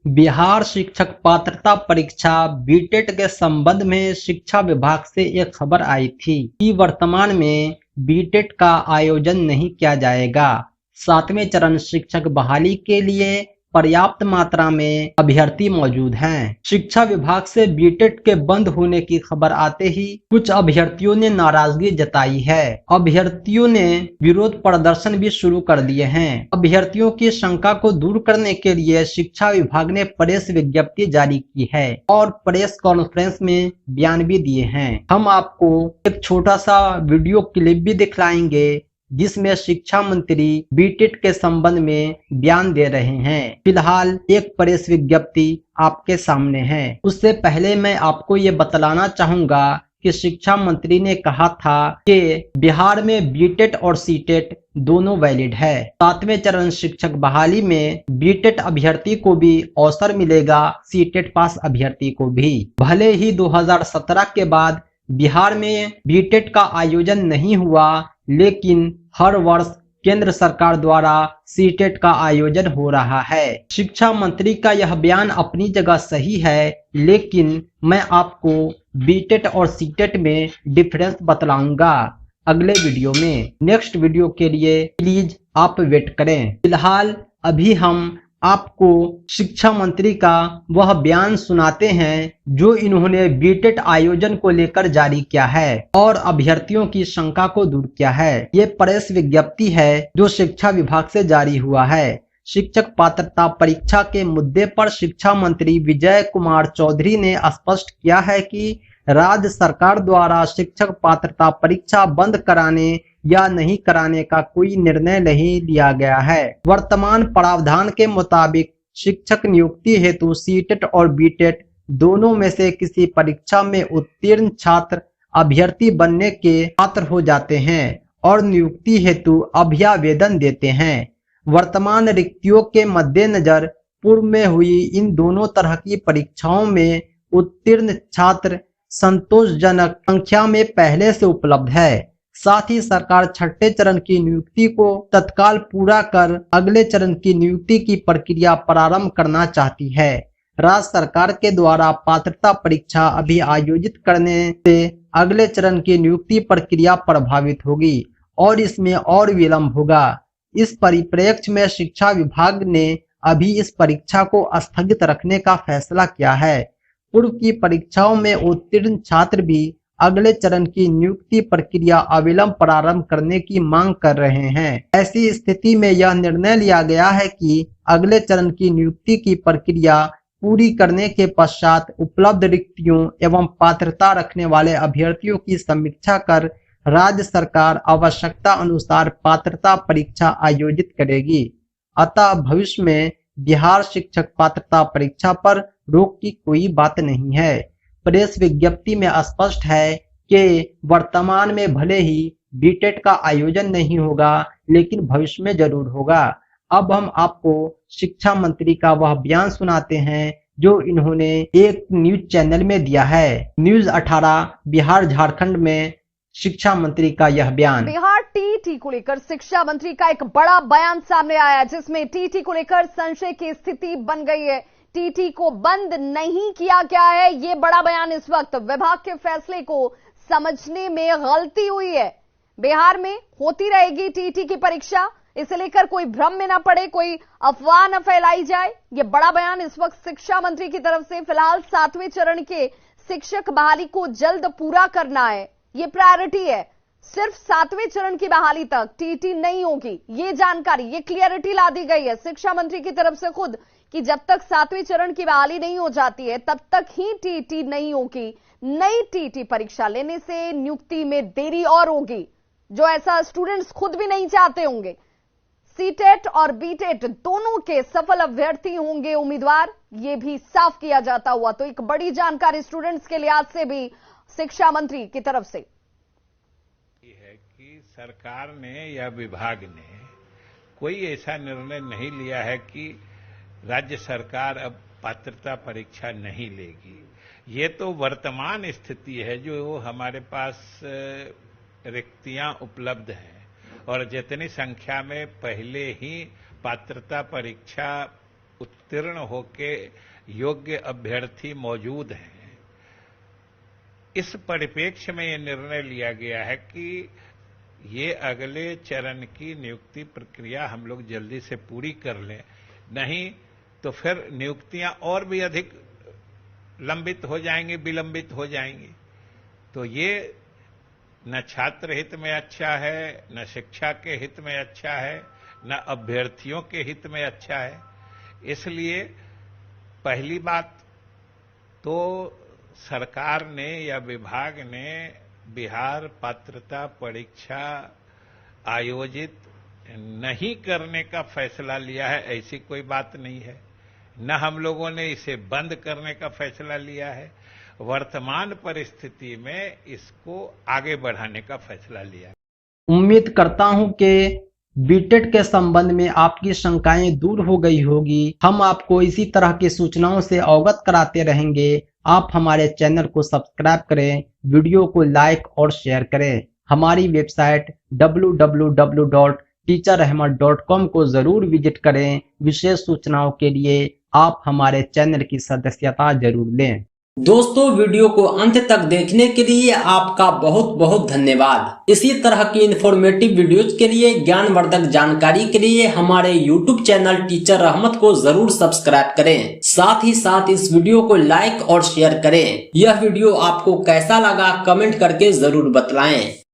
बिहार शिक्षक पात्रता परीक्षा बीटेट के संबंध में शिक्षा विभाग से एक खबर आई थी कि वर्तमान में बीटेट का आयोजन नहीं किया जाएगा। 7वें चरण शिक्षक बहाली के लिए पर्याप्त मात्रा में अभ्यर्थी मौजूद हैं। शिक्षा विभाग से बीटेट के बंद होने की खबर आते ही कुछ अभ्यर्थियों ने नाराजगी जताई है। अभ्यर्थियों ने विरोध प्रदर्शन भी शुरू कर दिए हैं। अभ्यर्थियों की शंका को दूर करने के लिए शिक्षा विभाग ने प्रेस विज्ञप्ति जारी की है और प्रेस कॉन्फ्रेंस में बयान भी दिए हैं। हम आपको एक छोटा सा वीडियो क्लिप भी दिखलाएंगे जिसमें शिक्षा मंत्री बीटेट के संबंध में बयान दे रहे हैं। फिलहाल एक प्रेस विज्ञप्ति आपके सामने है। उससे पहले मैं आपको ये बतलाना चाहूंगा कि शिक्षा मंत्री ने कहा था कि बिहार में बीटेट और सीटेट दोनों वैलिड है। 7वें चरण शिक्षक बहाली में बीटेट अभ्यर्थी को भी अवसर मिलेगा, सीटेट पास अभ्यर्थी को भी। भले ही 2017 के बाद बिहार में बीटेट का आयोजन नहीं हुआ, लेकिन हर वर्ष केंद्र सरकार द्वारा सीटेट का आयोजन हो रहा है। शिक्षा मंत्री का यह बयान अपनी जगह सही है, लेकिन मैं आपको बीटेट और सीटेट में डिफरेंस बतलाऊंगा अगले वीडियो में। नेक्स्ट वीडियो के लिए प्लीज आप वेट करें। फिलहाल अभी हम आपको शिक्षा मंत्री का वह बयान सुनाते हैं जो इन्होंने बीटेट आयोजन को लेकर जारी किया है और अभ्यर्थियों की शंका को दूर किया है। ये प्रेस विज्ञप्ति है जो शिक्षा विभाग से जारी हुआ है। शिक्षक पात्रता परीक्षा के मुद्दे पर शिक्षा मंत्री विजय कुमार चौधरी ने स्पष्ट किया है कि राज्य सरकार द्वारा शिक्षक पात्रता परीक्षा बंद कराने या नहीं कराने का कोई निर्णय नहीं लिया गया है। वर्तमान प्रावधान के मुताबिक शिक्षक नियुक्ति हेतु सीटेट और बीटेट दोनों में से किसी परीक्षा में उत्तीर्ण छात्र अभ्यर्थी बनने के पात्र हो जाते हैं और नियुक्ति हेतु अभ्यावेदन देते हैं। वर्तमान रिक्तियों के मद्देनजर पूर्व में हुई इन दोनों तरह की परीक्षाओं में उत्तीर्ण छात्र संतोषजनक संख्या में पहले से उपलब्ध है। साथ ही सरकार छठे चरण की नियुक्ति को तत्काल पूरा कर अगले चरण की नियुक्ति की प्रक्रिया प्रारंभ करना चाहती है। राज्य सरकार के द्वारा पात्रता परीक्षा अभी आयोजित करने से अगले चरण की नियुक्ति प्रक्रिया प्रभावित होगी और इसमें और विलंब होगा। इस परिप्रेक्ष्य में शिक्षा विभाग ने अभी इस परीक्षा को स्थगित रखने का फैसला किया है। पूर्व की परीक्षाओं में उत्तीर्ण छात्र भी अगले चरण की नियुक्ति प्रक्रिया अविलंब प्रारंभ करने की मांग कर रहे हैं। ऐसी स्थिति में यह निर्णय लिया गया है कि अगले चरण की नियुक्ति की प्रक्रिया पूरी करने के पश्चात उपलब्ध रिक्तियों एवं पात्रता रखने वाले अभ्यर्थियों की समीक्षा कर राज्य सरकार आवश्यकता अनुसार पात्रता परीक्षा आयोजित करेगी। अतः भविष्य में बिहार शिक्षक पात्रता परीक्षा पर रोक की कोई बात नहीं है। प्रेस विज्ञप्ति में स्पष्ट है कि वर्तमान में भले ही बीटेट का आयोजन नहीं होगा, लेकिन भविष्य में जरूर होगा। अब हम आपको शिक्षा मंत्री का वह बयान सुनाते हैं जो इन्होंने एक न्यूज चैनल में दिया है। न्यूज 18 बिहार झारखंड में शिक्षा मंत्री का यह बयान। बिहार टीटी को लेकर शिक्षा मंत्री का एक बड़ा बयान सामने आया जिसमें टीटी को लेकर संशय की स्थिति बन गई है। टीटी को बंद नहीं किया गया है, ये बड़ा बयान। इस वक्त विभाग के फैसले को समझने में गलती हुई है। बिहार में होती रहेगी टीटी की परीक्षा, इसे लेकर कोई भ्रम में ना पड़े, कोई अफवाह न फैलाई जाए। ये बड़ा बयान इस वक्त शिक्षा मंत्री की तरफ से। फिलहाल 7वें चरण के शिक्षक बहाली को जल्द पूरा करना है, ये प्रायोरिटी है। सिर्फ 7वें चरण की बहाली तक टीटी नहीं होगी, ये जानकारी, ये क्लियरिटी ला दी गई है शिक्षा मंत्री की तरफ से खुद कि जब तक 7वें चरण की बहाली नहीं हो जाती है तब तक ही टीटी नहीं होगी। नई टीटी परीक्षा लेने से नियुक्ति में देरी और होगी, जो ऐसा स्टूडेंट्स खुद भी नहीं चाहते होंगे। सीटेट और बीटेट दोनों के सफल अभ्यर्थी होंगे उम्मीदवार, ये भी साफ किया जाता हुआ। तो एक बड़ी जानकारी स्टूडेंट्स के लिहाज से भी शिक्षा मंत्री की तरफ से है कि सरकार ने या विभाग ने कोई ऐसा निर्णय नहीं लिया है कि राज्य सरकार अब पात्रता परीक्षा नहीं लेगी। ये तो वर्तमान स्थिति है जो हमारे पास रिक्तियां उपलब्ध हैं और जितनी संख्या में पहले ही पात्रता परीक्षा उत्तीर्ण होके योग्य अभ्यर्थी मौजूद हैं। इस परिप्रेक्ष्य में यह निर्णय लिया गया है कि ये अगले चरण की नियुक्ति प्रक्रिया हम लोग जल्दी से पूरी कर लें, नहीं तो फिर नियुक्तियां और भी अधिक लंबित हो जाएंगी, विलंबित हो जाएंगी। तो ये न छात्र हित में अच्छा है, न शिक्षा के हित में अच्छा है, न अभ्यर्थियों के हित में अच्छा है। इसलिए पहली बात तो सरकार ने या विभाग ने बिहार पात्रता परीक्षा आयोजित नहीं करने का फैसला लिया है, ऐसी कोई बात नहीं है। न हम लोगों ने इसे बंद करने का फैसला लिया है, वर्तमान परिस्थिति में इसको आगे बढ़ाने का फैसला लिया है। उम्मीद करता हूं कि बीटेट के संबंध में आपकी शंकाएं दूर हो गई होगी। हम आपको इसी तरह की सूचनाओं से अवगत कराते रहेंगे। आप हमारे चैनल को सब्सक्राइब करें, वीडियो को लाइक और शेयर करें। हमारी वेबसाइट www.teacherahmad.com को जरूर विजिट करें। विशेष सूचनाओं के लिए आप हमारे चैनल की सदस्यता जरूर लें। दोस्तों, वीडियो को अंत तक देखने के लिए आपका बहुत बहुत धन्यवाद। इसी तरह की इंफॉर्मेटिव वीडियोज के लिए, ज्ञानवर्धक जानकारी के लिए हमारे YouTube चैनल टीचर रहमत को जरूर सब्सक्राइब करें। साथ ही साथ इस वीडियो को लाइक और शेयर करें। यह वीडियो आपको कैसा लगा कमेंट करके जरूर बतलाएं।